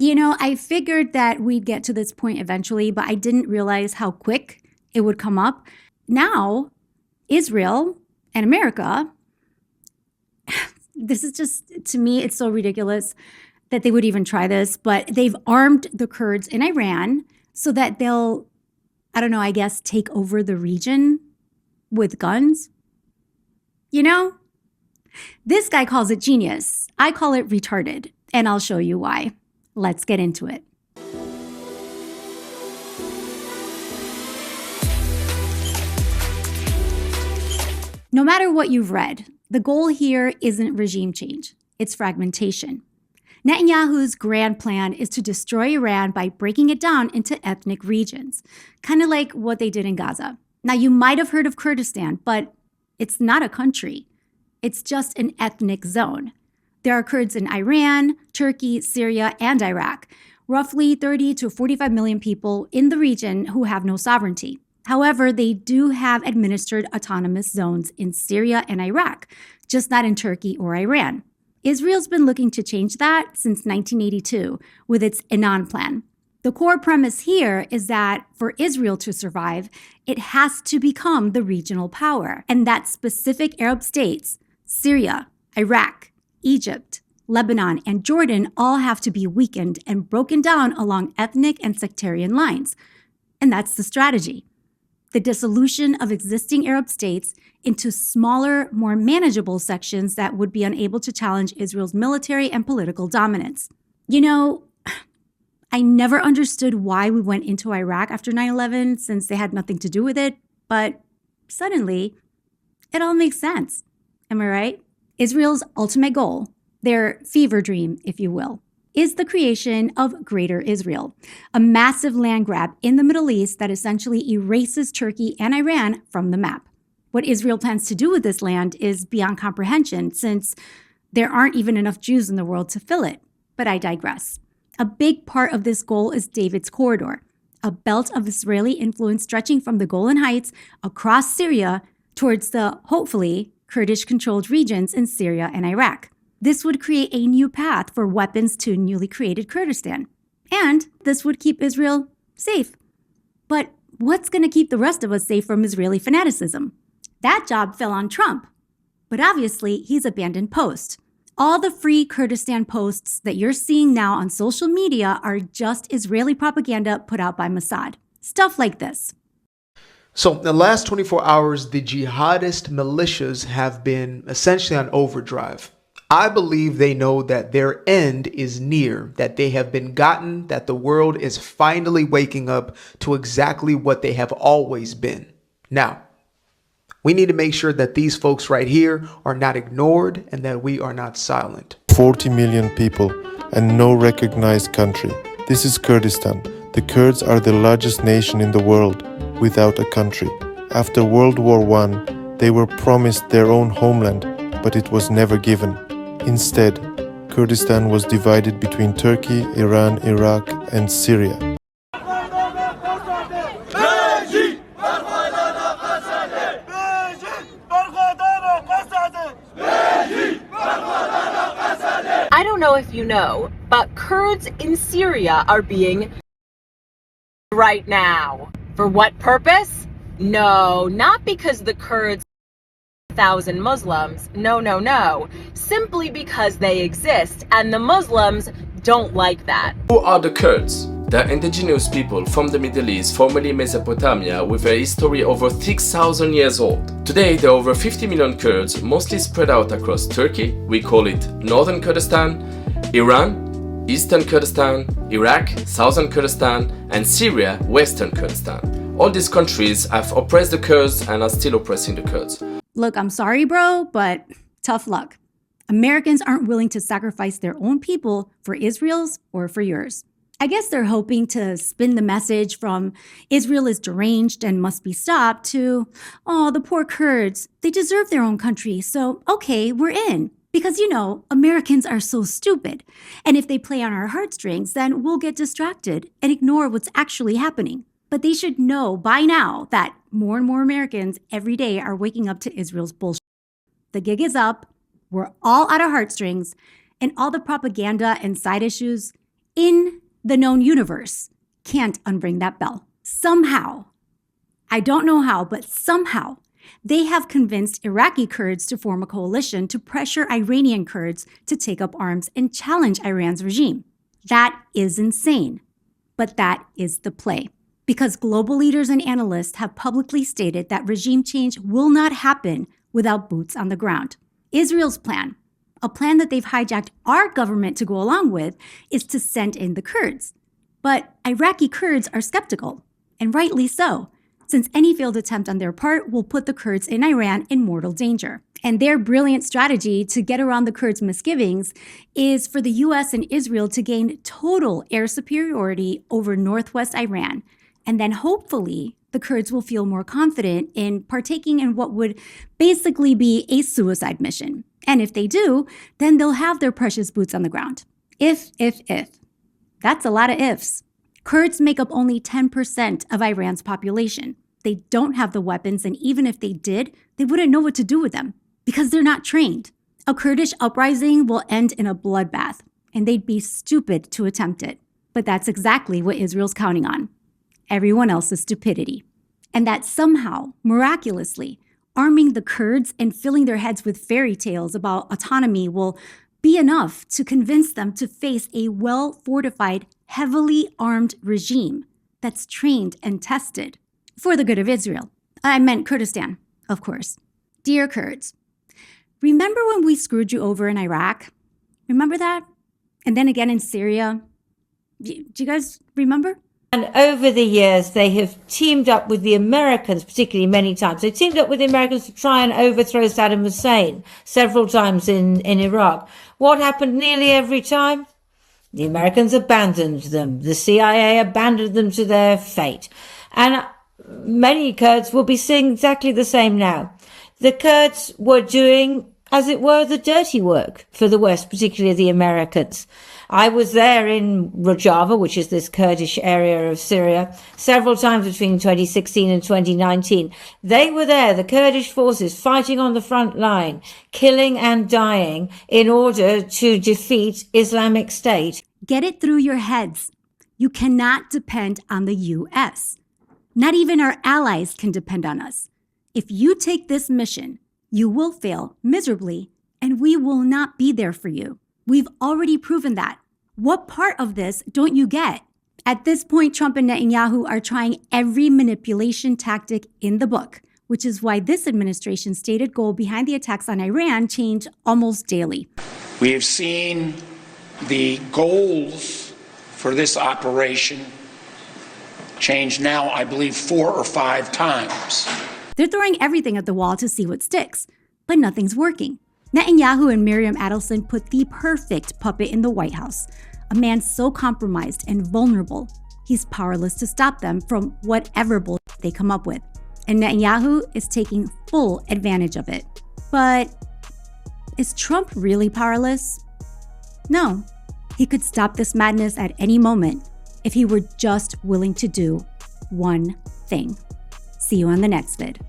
I figured that we'd get to this point eventually, but I didn't realize how quick it would come up. Now, Israel and America, this is just, to me, it's so ridiculous that they would even try this, but they've armed the Kurds in Iran so that they'll, I don't know, I guess, take over the region with guns. This guy calls it genius. I call it retarded, and I'll show you why. Let's get into it. No matter what you've read, the goal here isn't regime change, it's fragmentation. Netanyahu's grand plan is to destroy Iran by breaking it down into ethnic regions, kind of like what they did in Gaza. Now, you might have heard of Kurdistan, but it's not a country. It's just an ethnic zone. There are Kurds in Iran, Turkey, Syria, and Iraq, roughly 30 to 45 million people in the region who have no sovereignty. However, they do have administered autonomous zones in Syria and Iraq, just not in Turkey or Iran. Israel's been looking to change that since 1982 with its YINON plan. The core premise here is that for Israel to survive, it has to become the regional power, and that specific Arab states, Syria, Iraq, Egypt, Lebanon, and Jordan all have to be weakened and broken down along ethnic and sectarian lines. And that's the strategy. The dissolution of existing Arab states into smaller, more manageable sections that would be unable to challenge Israel's military and political dominance. I never understood why we went into Iraq after 9/11 since they had nothing to do with it, but suddenly it all makes sense. Am I right? Israel's ultimate goal, their fever dream, if you will, is the creation of Greater Israel, a massive land grab in the Middle East that essentially erases Turkey and Iran from the map. What Israel plans to do with this land is beyond comprehension, since there aren't even enough Jews in the world to fill it. But I digress. A big part of this goal is David's Corridor, a belt of Israeli influence stretching from the Golan Heights across Syria towards the, hopefully, Kurdish-controlled regions in Syria and Iraq. This would create a new path for weapons to newly created Kurdistan. And this would keep Israel safe. But what's going to keep the rest of us safe from Israeli fanaticism? That job fell on Trump. But obviously, he's abandoned post. All the free Kurdistan posts that you're seeing now on social media are just Israeli propaganda put out by Mossad. Stuff like this. So in the last 24 hours, the jihadist militias have been essentially on overdrive. I believe they know that their end is near, that they have been gotten, that the world is finally waking up to exactly what they have always been. Now, we need to make sure that these folks right here are not ignored and that we are not silent. 40 million people and no recognized country. This is Kurdistan. The Kurds are the largest nation in the world without a country. After World War I, they were promised their own homeland, but it was never given. Instead, Kurdistan was divided between Turkey, Iran, Iraq, and Syria. I don't know if you know, but Kurds in Syria are being right now. For what purpose? No, not because the Kurds are 1,000 Muslims. No. Simply because they exist, and the Muslims don't like that. Who are the Kurds? They're indigenous people from the Middle East, formerly Mesopotamia, with a history over 6,000 years old. Today, there are over 50 million Kurds, mostly spread out across Turkey, we call it Northern Kurdistan, Iran, Eastern Kurdistan, Iraq, Southern Kurdistan, and Syria, Western Kurdistan. All these countries have oppressed the Kurds and are still oppressing the Kurds. Look, I'm sorry, bro, but tough luck. Americans aren't willing to sacrifice their own people for Israel's or for yours. I guess they're hoping to spin the message from Israel is deranged and must be stopped to, oh, the poor Kurds, they deserve their own country, so okay, we're in. Because, Americans are so stupid. And if they play on our heartstrings, then we'll get distracted and ignore what's actually happening. But they should know by now that more and more Americans every day are waking up to Israel's bullshit. The gig is up, we're all out of heartstrings, and all the propaganda and side issues, in the known universe can't unring that bell. Somehow, I don't know how, but somehow, they have convinced Iraqi Kurds to form a coalition to pressure Iranian Kurds to take up arms and challenge Iran's regime. That is insane, but that is the play. Because global leaders and analysts have publicly stated that regime change will not happen without boots on the ground. Israel's plan, a plan that they've hijacked our government to go along with, is to send in the Kurds. But Iraqi Kurds are skeptical, and rightly so, since any failed attempt on their part will put the Kurds in Iran in mortal danger. And their brilliant strategy to get around the Kurds' misgivings is for the US and Israel to gain total air superiority over northwest Iran. And then hopefully the Kurds will feel more confident in partaking in what would basically be a suicide mission. And if they do, then they'll have their precious boots on the ground. If. That's a lot of ifs. Kurds make up only 10% of Iran's population. They don't have the weapons, and even if they did, they wouldn't know what to do with them because they're not trained. A Kurdish uprising will end in a bloodbath, and they'd be stupid to attempt it. But that's exactly what Israel's counting on. Everyone else's stupidity. And that somehow, miraculously, arming the Kurds and filling their heads with fairy tales about autonomy will be enough to convince them to face a well-fortified, heavily armed regime that's trained and tested for the good of Israel. I meant Kurdistan, of course. Dear Kurds, remember when we screwed you over in Iraq? Remember that? And then again in Syria? Do you guys remember? And over the years, they have teamed up with the Americans, particularly many times. They teamed up with the Americans to try and overthrow Saddam Hussein several times in Iraq. What happened nearly every time? The Americans abandoned them. The CIA abandoned them to their fate. And many Kurds will be seeing exactly the same now. The Kurds were doing, as it were, the dirty work for the West, particularly the Americans. I was there in Rojava, which is this Kurdish area of Syria, several times between 2016 and 2019. They were there, the Kurdish forces, fighting on the front line, killing and dying in order to defeat Islamic State. Get it through your heads. You cannot depend on the U.S. Not even our allies can depend on us. If you take this mission, you will fail miserably, and we will not be there for you. We've already proven that. What part of this don't you get? At this point, Trump and Netanyahu are trying every manipulation tactic in the book, which is why this administration's stated goal behind the attacks on Iran change almost daily. We have seen the goals for this operation change now, I believe, 4 or 5 times. They're throwing everything at the wall to see what sticks, but nothing's working. Netanyahu and Miriam Adelson put the perfect puppet in the White House, a man so compromised and vulnerable, he's powerless to stop them from whatever bullshit they come up with. And Netanyahu is taking full advantage of it. But is Trump really powerless? No. He could stop this madness at any moment if he were just willing to do one thing. See you on the next vid.